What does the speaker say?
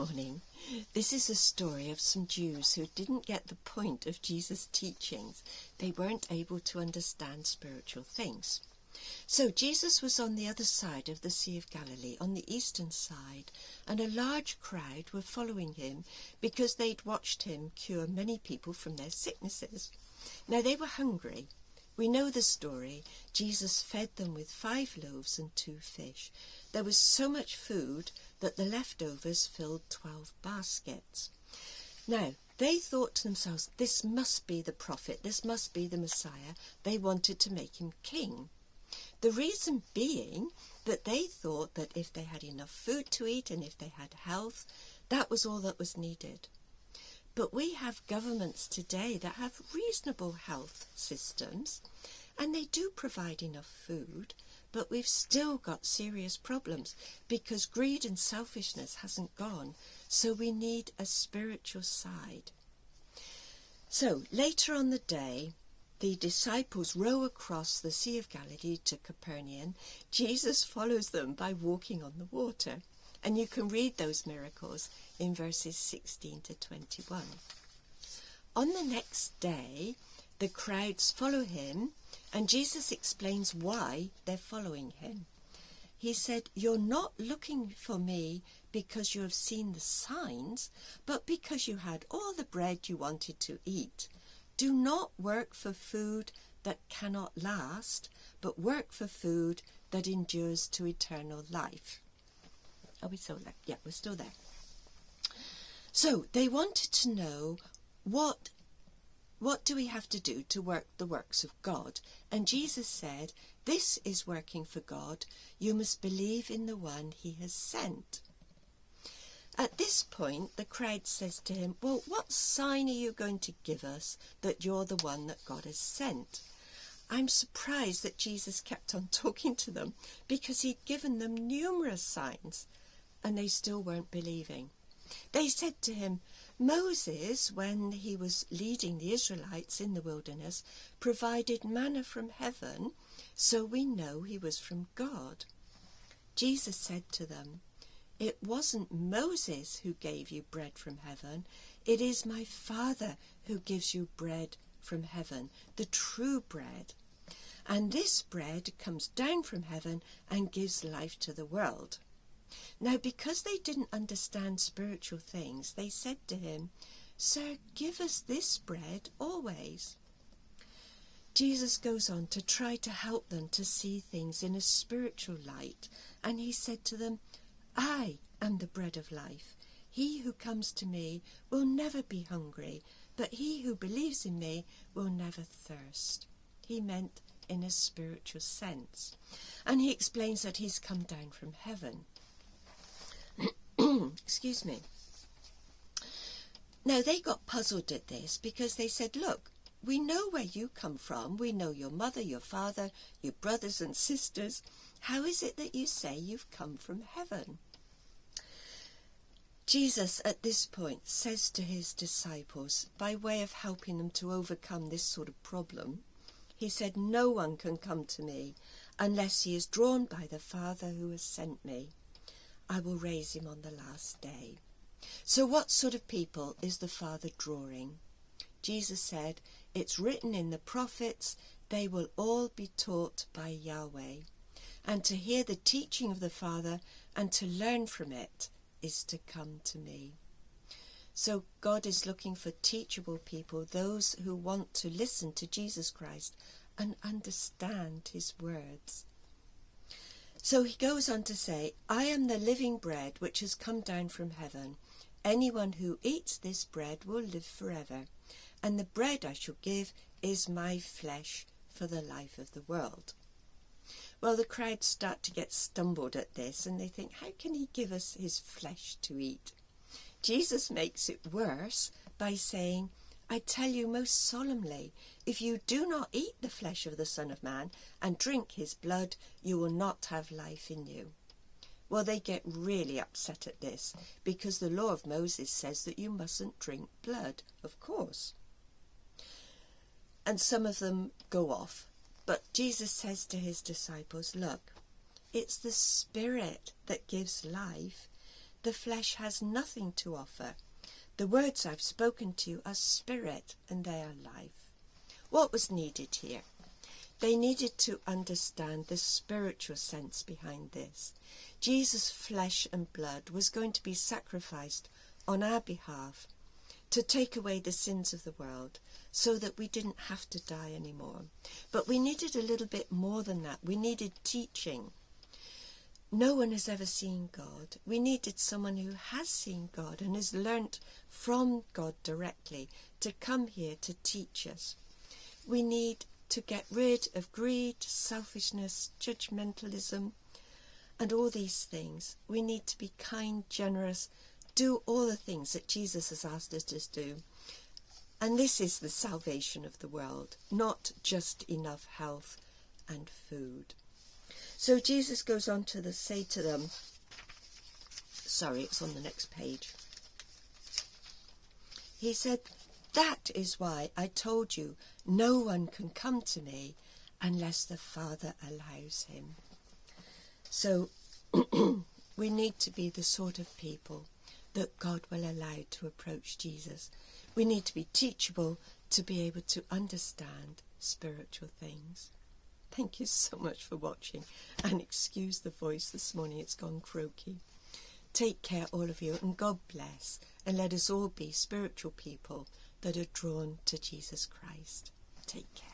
morning. This is a story of some Jews who didn't get the point of Jesus' teachings. They weren't able to understand spiritual things. So Jesus was on the other side of the Sea of Galilee, on the eastern side, and a large crowd were following him because they'd watched him cure many people from their sicknesses. Now they were hungry. We know the story. Jesus fed them with 5 loaves and 2 fish. There was so much food that the leftovers filled 12 baskets. Now, they thought to themselves, this must be the prophet, this must be the Messiah. They wanted to make him king. The reason being that they thought that if they had enough food to eat and if they had health, that was all that was needed. But we have governments today that have reasonable health systems, and they do provide enough food, but we've still got serious problems because greed and selfishness hasn't gone, so we need a spiritual side. So later on the day, the disciples row across the Sea of Galilee to Capernaum. Jesus follows them by walking on the water. And you can read those miracles in verses 16 to 21. On the next day, the crowds follow him, and Jesus explains why they're following him. He said, "You're not looking for me because you have seen the signs, but because you had all the bread you wanted to eat. Do not work for food that cannot last, but work for food that endures to eternal life." Are we still there? Yeah, we're still there. So they wanted to know what do we have to do to work the works of God? And Jesus said, this is working for God. You must believe in the one he has sent. At this point, the crowd says to him, well, what sign are you going to give us that you're the one that God has sent? I'm surprised that Jesus kept on talking to them because he'd given them numerous signs. And they still weren't believing. They said to him, Moses, when he was leading the Israelites in the wilderness, provided manna from heaven, so we know he was from God. Jesus said to them, it wasn't Moses who gave you bread from heaven. It is my Father who gives you bread from heaven, the true bread. And this bread comes down from heaven and gives life to the world. Now, because they didn't understand spiritual things, they said to him, Sir, give us this bread always. Jesus goes on to try to help them to see things in a spiritual light, and he said to them, I am the bread of life. He who comes to me will never be hungry, but he who believes in me will never thirst. He meant in a spiritual sense. And he explains that he's come down from heaven. Excuse me. Now they got puzzled at this because they said, look, we know where you come from. We know your mother, your father, your brothers and sisters. How is it that you say you've come from heaven? Jesus at this point says to his disciples, by way of helping them to overcome this sort of problem, he said, no one can come to me unless he is drawn by the Father who has sent me. I will raise him on the last day. So what sort of people is the Father drawing? Jesus said, it's written in the prophets, they will all be taught by Yahweh. And to hear the teaching of the Father and to learn from it is to come to me. So God is looking for teachable people, those who want to listen to Jesus Christ and understand his words. So he goes on to say, I am the living bread which has come down from heaven. Anyone who eats this bread will live forever, and the bread I shall give is my flesh for the life of the world. Well, the crowd start to get stumbled at this, and they think, how can he give us his flesh to eat? Jesus makes it worse by saying, I tell you most solemnly, if you do not eat the flesh of the Son of Man and drink his blood, you will not have life in you. Well, they get really upset at this, because the law of Moses says that you mustn't drink blood, of course. And some of them go off. But Jesus says to his disciples, look, it's the Spirit that gives life. The flesh has nothing to offer. The words I've spoken to you are spirit and they are life. What was needed here? They needed to understand the spiritual sense behind this. Jesus' flesh and blood was going to be sacrificed on our behalf to take away the sins of the world so that we didn't have to die anymore. But we needed a little bit more than that. We needed teaching. No one has ever seen God. We needed someone who has seen God and has learnt from God directly to come here to teach us. We need to get rid of greed, selfishness, judgmentalism, and all these things. We need to be kind, generous, do all the things that Jesus has asked us to do. And this is the salvation of the world, not just enough health and food. So Jesus goes on to say to them, sorry, it's on the next page. He said, that is why I told you no one can come to me unless the Father allows him. So we need to be the sort of people that God will allow to approach Jesus. We need to be teachable to be able to understand spiritual things. Thank you so much for watching, and excuse the voice this morning, it's gone croaky. Take care, all of you, and God bless, and let us all be spiritual people that are drawn to Jesus Christ. Take care.